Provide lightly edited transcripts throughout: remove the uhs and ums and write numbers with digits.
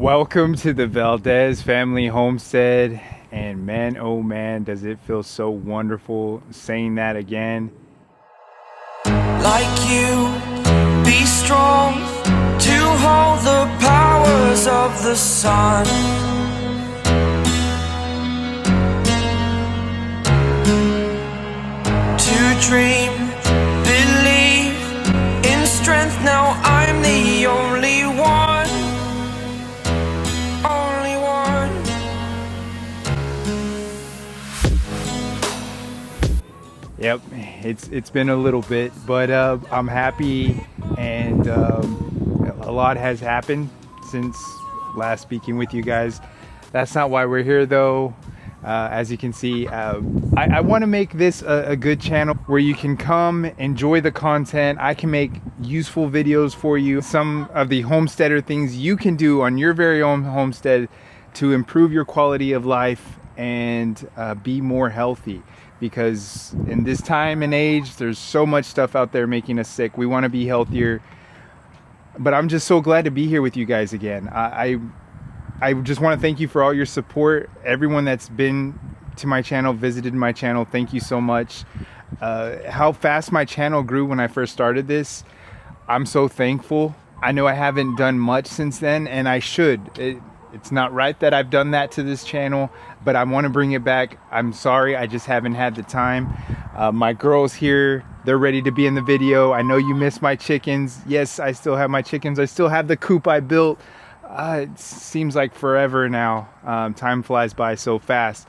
Welcome to the Valdez family homestead, and man, oh man, does it feel so wonderful saying that again. Like you, be strong to hold the powers of the sun. To dream, believe in strength. Now I'm the only one. Only one. Yep, it's been a little bit, but I'm happy, and a lot has happened since last speaking with you guys. That's not why we're here though. As you can see, I want to make this a good channel where you can come enjoy the content. I can make useful videos for you, some of the homesteader things you can do on your very own homestead to improve your quality of life and be more healthy, because in this time and age there's so much stuff out there making us sick. We want to be healthier, but I'm just so glad to be here with you guys again. I just want to thank you for all your support. Everyone that's been to my channel, visited my channel, thank you so much. How fast my channel grew when I first started this, I'm so thankful. I know I haven't done much since then, and I should. It's not right that I've done that to this channel, but I want to bring it back. I'm sorry, I just haven't had the time. My girls here, they're ready to be in the video. I know you miss my chickens. Yes, I still have my chickens. I still have the coop I built. It seems like forever now. Time flies by so fast.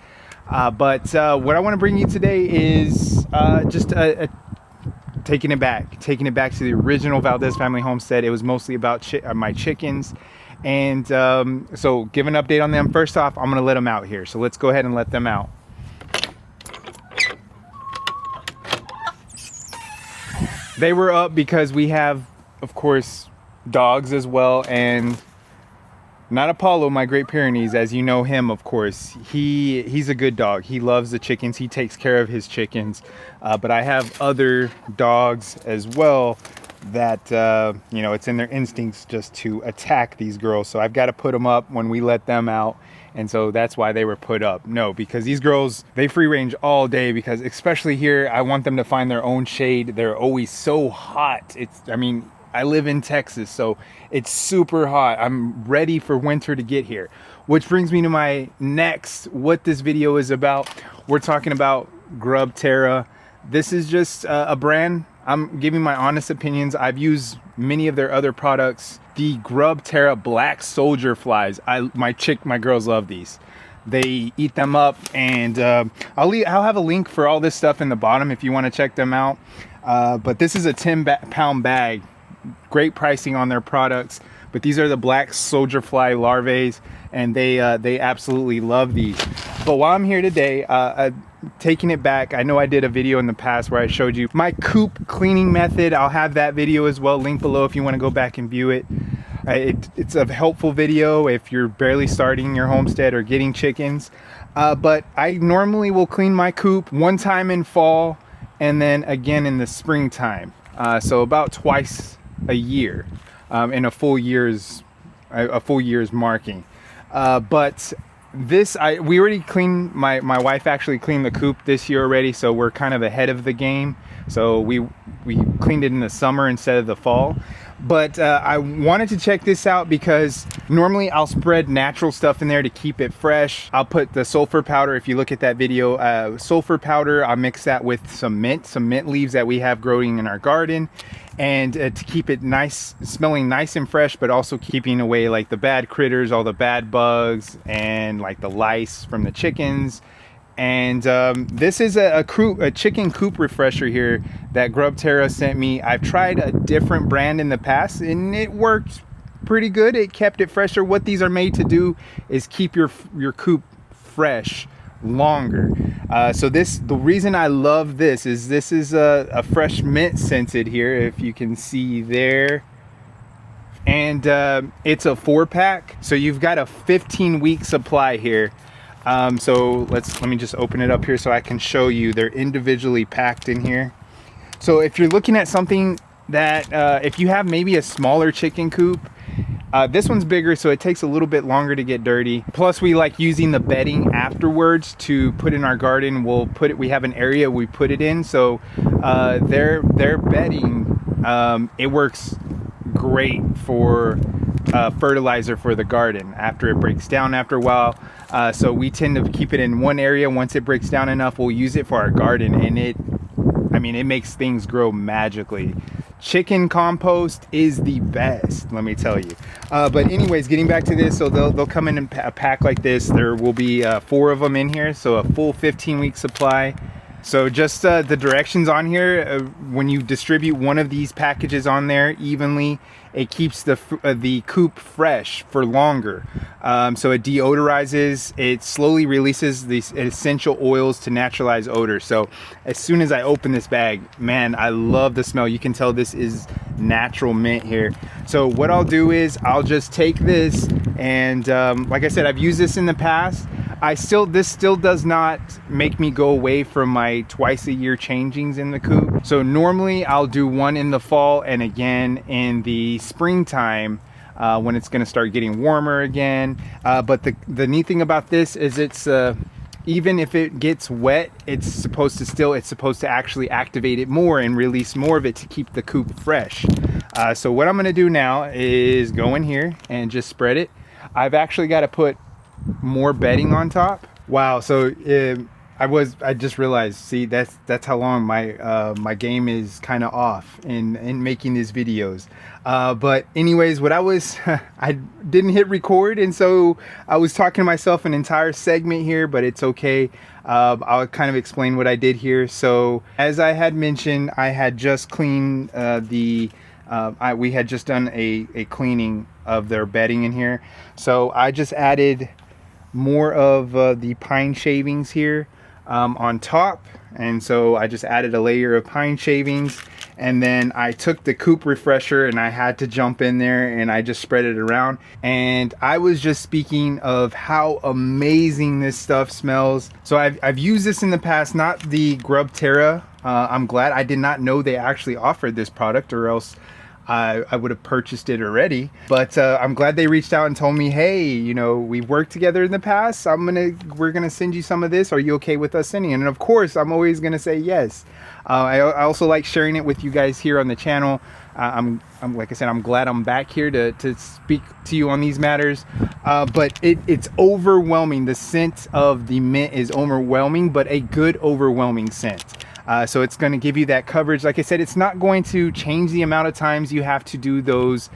But what I want to bring you today is just taking it back to the original Valdez family homestead. It was mostly about my chickens. And so give an update on them. First off, I'm going to let them out here. So let's go ahead and let them out. They were up because we have, of course, dogs as well. And not Apollo, my Great Pyrenees, as you know him, of course. He's a good dog. He loves the chickens. He takes care of his chickens. But I have other dogs as well that, you know, it's in their instincts just to attack these girls. So I've got to put them up when we let them out. And so that's why they were put up. No, because these girls, they free range all day, because especially here, I want them to find their own shade. They're always so hot. I mean, I live in Texas, so it's super hot. I'm ready for winter to get here. Which brings me to my next, what this video is about. We're talking about GrubTerra. This is just a brand. I'm giving my honest opinions. I've used many of their other products. The GrubTerra black soldier flies. My girls love these. They eat them up, and I'll have a link for all this stuff in the bottom if you want to check them out. But this is a 10-pound bag. Great pricing on their products, but these are the black soldier fly larvae, and they absolutely love these. But while I'm here today, taking it back, I know I did a video in the past where I showed you my coop cleaning method. I'll have that video as well, link below if you want to go back and view it. It's a helpful video if you're barely starting your homestead or getting chickens. But I normally will clean my coop one time in fall and then again in the springtime. So about twice a year, in a full year's marking. But this, we already cleaned, my wife actually cleaned the coop this year already, so we're kind of ahead of the game. So we cleaned it in the summer instead of the fall. But I wanted to check this out because normally I'll spread natural stuff in there to keep it fresh. I'll put the sulfur powder. If you look at that video, sulfur powder, I'll mix that with some mint leaves that we have growing in our garden. And to keep it nice, smelling nice and fresh, but also keeping away like the bad critters, all the bad bugs, and like the lice from the chickens. And this is a chicken coop refresher here that GrubTerra sent me. I've tried a different brand in the past, and it worked pretty good. It kept it fresher. What these are made to do is keep your coop fresh longer. So the reason I love this is a fresh mint scented here, if you can see there. And it's a 4-pack, so you've got a 15-week supply here. So let me just open it up here so I can show you. They're individually packed in here. So if you're looking at something that if you have maybe a smaller chicken coop, This one's bigger, so it takes a little bit longer to get dirty. Plus, we like using the bedding afterwards to put in our garden. We have an area we put it in, so their bedding, it works great for fertilizer for the garden after it breaks down after a while. So we tend to keep it in one area. Once it breaks down enough, we'll use it for our garden, and it makes things grow magically. Chicken compost is the best, let me tell you. But anyways, getting back to this, so they'll come in a pack like this. There will be 4 of them in here, so a full 15-week supply. So just the directions on here, when you distribute one of these packages on there evenly, it keeps the coop fresh for longer. So it deodorizes, it slowly releases these essential oils to naturalize odor. So as soon as I open this bag, man, I love the smell. You can tell this is natural mint here. So what I'll do is I'll just take this and like I said, I've used this in the past. This still does not make me go away from my twice a year changings in the coop. So normally I'll do one in the fall and again in the springtime when it's going to start getting warmer again. But the neat thing about this is it's even if it gets wet, it's supposed to actually activate it more and release more of it to keep the coop fresh. So what I'm going to do now is go in here and just spread it. I've actually got to put more bedding on top. Wow. So I just realized, see, that's how long my game is kind of off in making these videos. But anyways, I didn't hit record, and so I was talking to myself an entire segment here, but it's okay. I'll kind of explain what I did here. So as I had mentioned, I had just cleaned we had just done a cleaning of their bedding in here. So I just added more of the pine shavings here on top, and so I just added a layer of pine shavings, and then I took the coop refresher and I had to jump in there and I just spread it around. And I was just speaking of how amazing this stuff smells. So I've used this in the past, not the GrubTerra. I'm glad. I did not know they actually offered this product, or else I would have purchased it already. But I'm glad they reached out and told me, hey, you know, we've worked together in the past. We're gonna send you some of this. Are you okay with us sending it? And of course, I'm always gonna say yes. I also like sharing it with you guys here on the channel. I'm like I said, I'm glad I'm back here to speak to you on these matters. But it's overwhelming. The scent of the mint is overwhelming, but a good overwhelming scent. So it's going to give you that coverage. Like I said, it's not going to change the amount of times you have to do those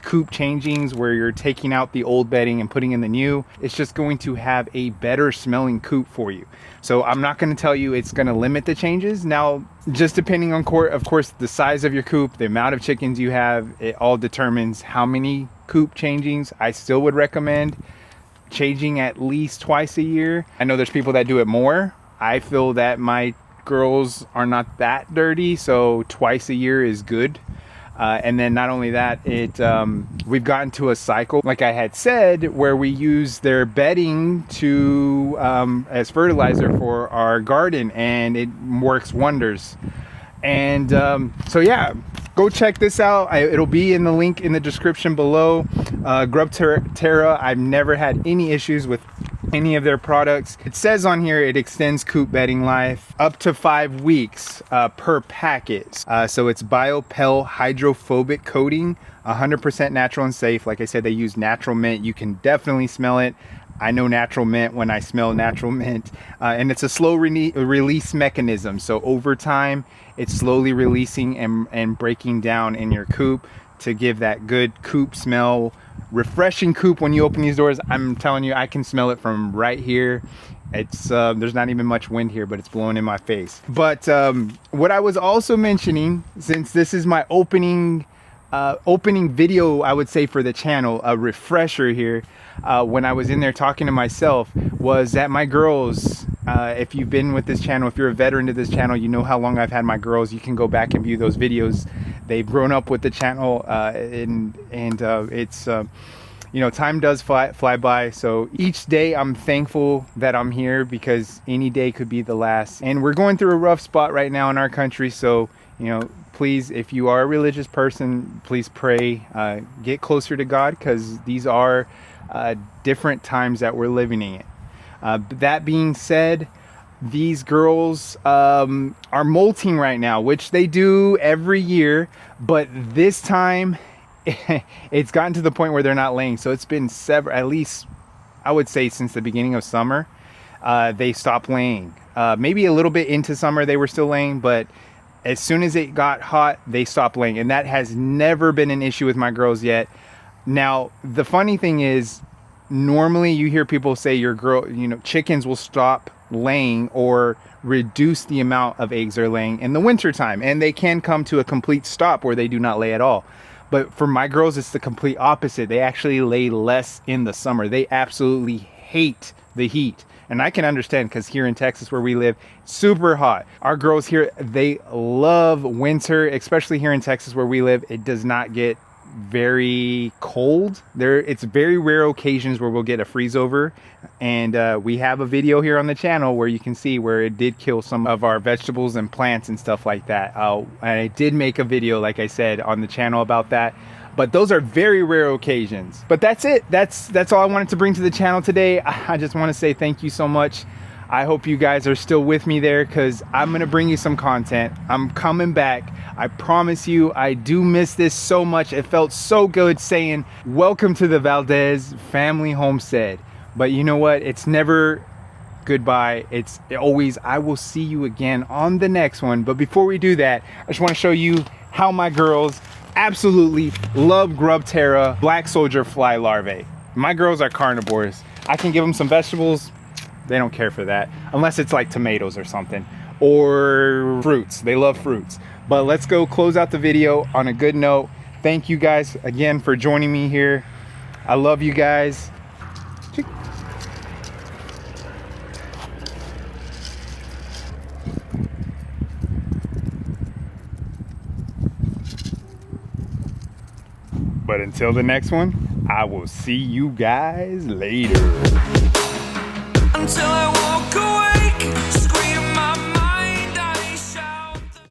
coop changings where you're taking out the old bedding and putting in the new. It's just going to have a better smelling coop for you. So I'm not going to tell you it's going to limit the changes. Now, just depending on, of course, the size of your coop, the amount of chickens you have, it all determines how many coop changings. I still would recommend changing at least twice a year. I know there's people that do it more. I feel that my girls are not that dirty, so twice a year is good. And then not only that, we've gotten to a cycle, like I had said, where we use their bedding to as fertilizer for our garden, and it works wonders. And so yeah, go check this out. It'll be in the link in the description below. GrubTerra, I've never had any issues with any of their products. It says on here it extends coop bedding life up to 5 weeks per packet. So it's biopel hydrophobic coating, 100% natural and safe. Like I said, they use natural mint. You can definitely smell it. I know natural mint when I smell natural mint. And it's a slow release mechanism. So over time, it's slowly releasing and breaking down in your coop to give that good coop smell. Refreshing coop when you open these doors. I'm telling you, I can smell it from right here. It's there's not even much wind here, but it's blowing in my face. But what I was also mentioning, since this is my opening video, I would say, for the channel, a refresher here, when I was in there talking to myself, was that my girls, if you've been with this channel, if you're a veteran to this channel, you know how long I've had my girls. You can go back and view those videos. They've grown up with the channel, and it's you know, time does fly by. So each day I'm thankful that I'm here, because any day could be the last. And we're going through a rough spot right now in our country, so You know, please, if you are a religious person, please pray, get closer to God, because these are different times that we're living in. That being said, these girls are molting right now, which they do every year, but this time it's gotten to the point where they're not laying. So it's been at least, I would say, since the beginning of summer, they stopped laying. Maybe a little bit into summer they were still laying, but as soon as it got hot, they stopped laying. And that has never been an issue with my girls yet. Now, the funny thing is, normally you hear people say chickens will stop laying or reduce the amount of eggs they're laying in the winter time, and they can come to a complete stop where they do not lay at all. But for my girls, it's the complete opposite. They actually lay less in the summer. They absolutely hate the heat. And I can understand, because here in Texas where we live, super hot. Our girls here, they love winter, especially here in Texas where we live. It does not get very cold. It's very rare occasions where we'll get a freeze over. And we have a video here on the channel where you can see where it did kill some of our vegetables and plants and stuff like that. And I did make a video, like I said, on the channel about that. But those are very rare occasions. But that's it. That's all I wanted to bring to the channel today. I just want to say thank you so much. I hope you guys are still with me there, because I'm going to bring you some content. I'm coming back. I promise you, I do miss this so much. It felt so good saying, welcome to the Valdez family homestead. But you know what? It's never goodbye. It's always, I will see you again on the next one. But before we do that, I just want to show you how my girls absolutely love GrubTerra black soldier fly larvae. My girls are carnivores. I can give them some vegetables. They don't care for that, unless it's like tomatoes or something, or fruits. They love fruits. But let's go close out the video on a good note. Thank you guys again for joining me here. I love you guys. But until the next one, I will see you guys later.